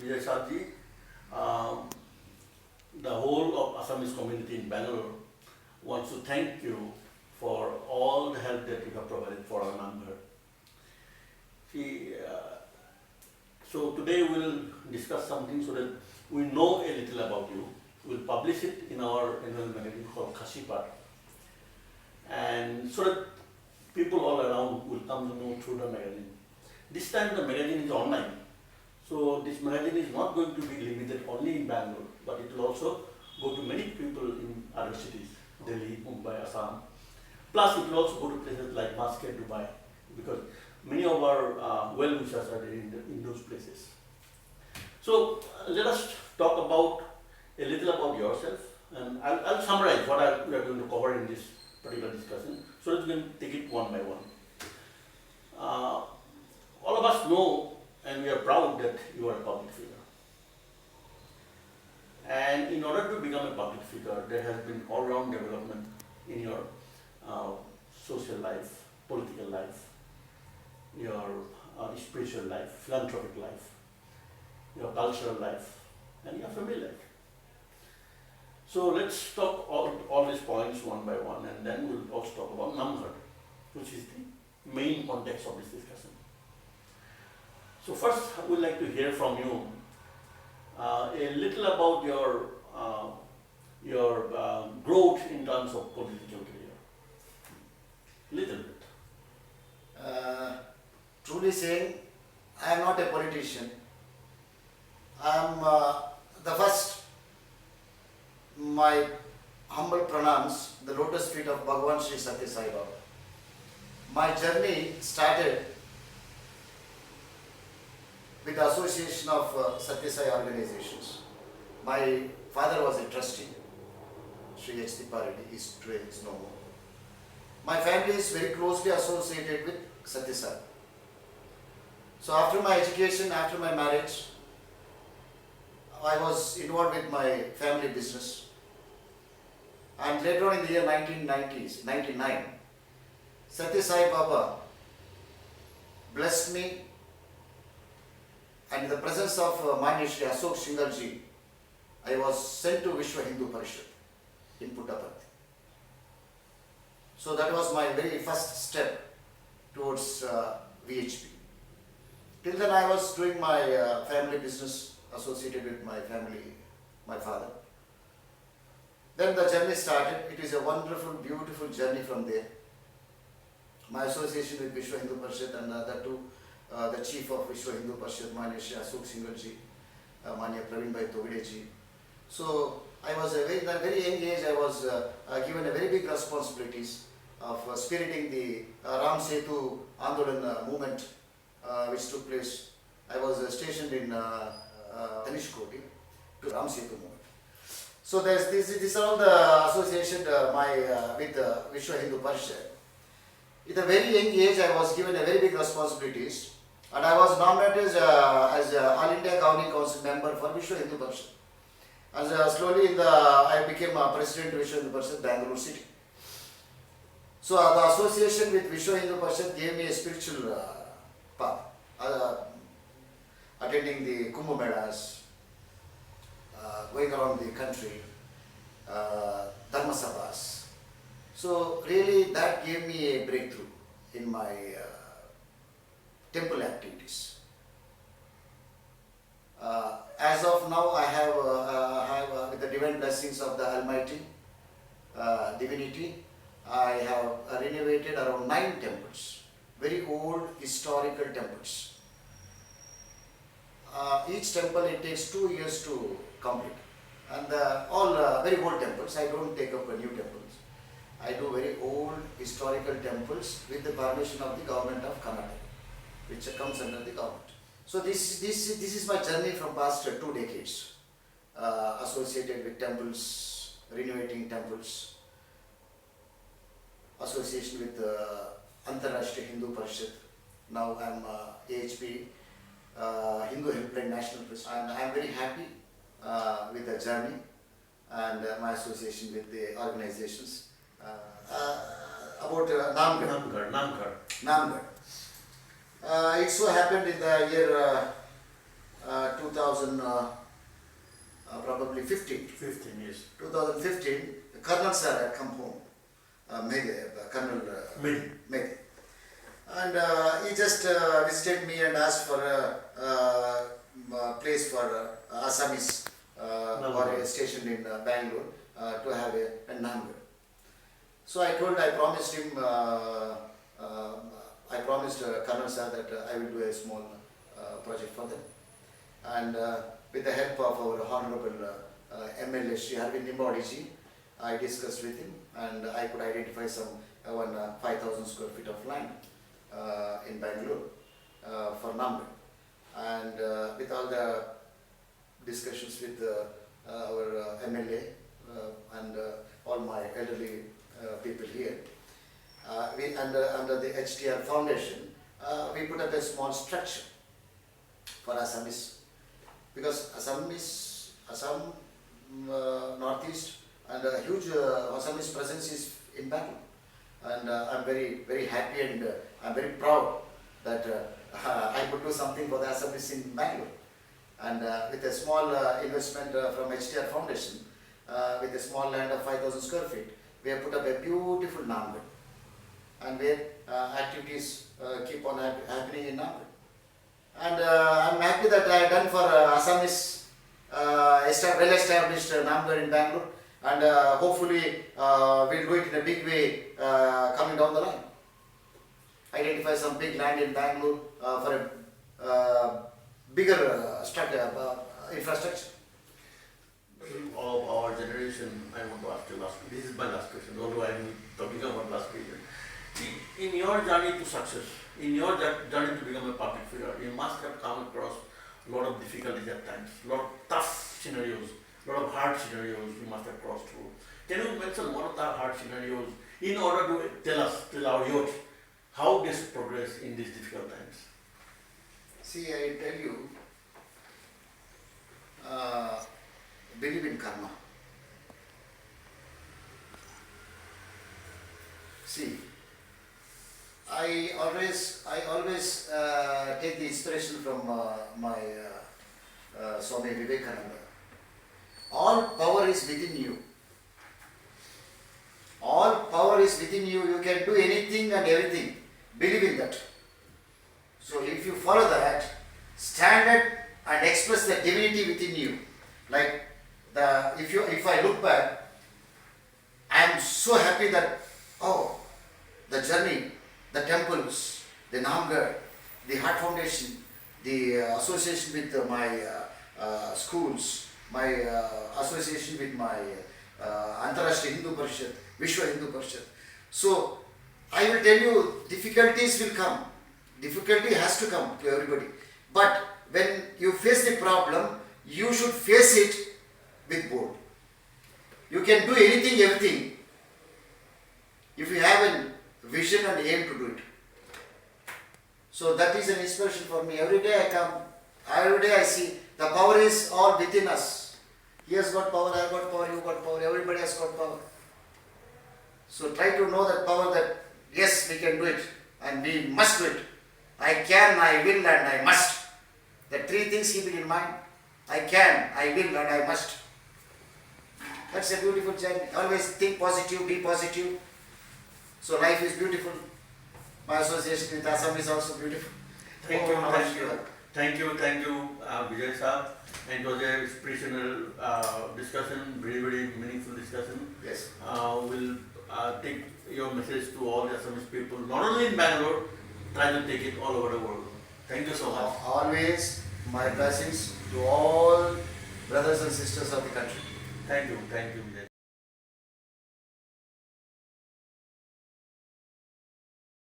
Vijay Shahji, um, the whole of Assamese community in Bangalore wants to thank you for all the help that you have provided for our member. See, so today we'll discuss something so that we know a little about you. We'll publish it in our annual magazine called Khasipat, and so that people all around will come to know through the magazine. This time the magazine is online, so this magazine is not going to be limited only in Bangalore, but it will also go to many people in other cities, Delhi, Mumbai, Assam. Plus it will also go to places like Muscat, Dubai, because many of our well-wishers are there in those places. So let us talk about a little about yourself, and I'll summarize what we are going to cover in this particular discussion, so that we can take it one by one. All of us know and we are proud that you are a public figure. And in order to become a public figure, there has been all-round development in your social life, political life, your spiritual life, philanthropic life, your cultural life, and your family life. So let's talk all these points one by one, and then we'll also talk about Namghar, which is the main context of this discussion. So first, I would like to hear from you a little about your growth in terms of political career. Little bit. Truly saying, I am not a politician. I am the first, my humble pranams, the lotus feet of Bhagavan Sri Satya Sai Baba. My journey started with the association of Satya Sai organizations. My father was a trustee, Sri H. Tipareddy, is no more. My family is very closely associated with Satya Sai. So after my education, after my marriage, I was involved with my family business. And later on in the year 1999, Satya Sai Baba blessed me, and in the presence of Manya Shri Ashok Shingalji, I was sent to Vishwa Hindu Parishad in Puttaparthi. So that was my very first step towards VHP. Till then I was doing my family business associated with my family, my father. Then the journey started. It is a wonderful, beautiful journey from there. My association with Vishwa Hindu Parishad, and that too, the chief of Vishwa Hindu Parishad, Manya Shri Ashok Shingalji, Manya Praveen Bhai Togideji. So I was at a very young age, I was given a very big responsibilities of spiriting the Ram Setu Andolan movement which took place. I was stationed in Tanishkoti to Ram Setu movement. So these are all the association with Vishwa Hindu Parishad. At a very young age, I was given a very big responsibilities, and I was nominated as All India Governing Council member for Vishwa Hindu Parishad. As slowly I became president of Vishwa Hindu Parishad, Bangalore city. So the association with Vishwa Hindu Parishad gave me a spiritual path, attending the Kumbh Melas, going around the country, Dharma Sabhas. So really that gave me a breakthrough in my temple activities. As of now, I have with the divine blessings of the Almighty Divinity, I have renovated around 9 temples, very old historical temples. Each temple, it takes 2 years to complete, and all very old temples. I don't take up new temples. I do very old historical temples with the permission of the government of Karnataka, which comes under the government. So this is my journey from past 2 decades, associated with temples, renovating temples, association with Antarashtriya Hindu Parishad. Now I am AHP, Hindu Helpline National President, and I am very happy with the journey and my association with the organizations. About Namghar. It so happened in the year probably 15. 15 years. 2015, Colonel sir had come home, Colonel Many. Mehdi. And he just visited me and asked for a place for Assamese or stationed in Bangalore to have a Namgar. So I promised him, I promised Colonel sir that I will do a small project for them. And with the help of our Honorable MLA Shri Arvind Limbadiji, I discussed with him and I could identify some 5,000 square feet of land in Bangalore for Namgar. And with all the discussions with our MLA and all my elderly people here, we under the HTR Foundation, we put up a small structure for Assamese, because Assam Northeast and a huge Assamese presence is in Bangalore. And I'm very happy and I'm very proud that I could do something for the Assamese in Bangalore. And with a small investment from HTR Foundation, with a small land of 5,000 square feet, we have put up a beautiful Namgar, and where activities keep on happening in Namgar. And I'm happy that I have done for Assamese well-established Namgar in Bangalore, and hopefully we'll do it in a big way coming down the line. Identify some big land in Bangalore for a bigger infrastructure. Of our generation, I want to ask you this is my last question, although I am talking about last question. In your journey to success, in your journey to become a public figure, you must have come across a lot of difficulties at times, a lot of tough scenarios, a lot of hard scenarios you must have crossed through. Can you mention one of the hard scenarios in order to tell our youth how this progress in these difficult times? See, I tell you, believe in karma. See, I always take the inspiration from my Swami Vivekananda. All power is within you. All power is within you. You can do anything and everything. Believe in that. So if you follow that, stand it and express the divinity within you. Like if I look back, I am so happy that the journey, the temples, the Namgar, the Heart Foundation, the association with my schools, my association with my Antarashtriya Hindu Parishad, Vishwa Hindu Parishad. So I will tell you, difficulties will come. Difficulty has to come to everybody. But when you face the problem, you should face it with bold. You can do anything, everything, if you have a vision and aim to do it. So that is an inspiration for me. Every day I come, every day I see the power is all within us. He has got power, I have got power, you got power, everybody has got power. So try to know that power, that yes, we can do it and we must do it. I can, I will and I must. The three things keep it in mind. I can, I will and I must. That's a beautiful journey. Always think positive, be positive. So life is beautiful. My association with Assam is also beautiful. Thank you, Vijay Sir. And it was a inspirational discussion, very meaningful discussion. Yes. We'll take your message to all the Assamese people, not only in Bangalore, try to take it all over the world. Thank you so much. Always my blessings to all brothers and sisters of the country. Thank you, Vijay.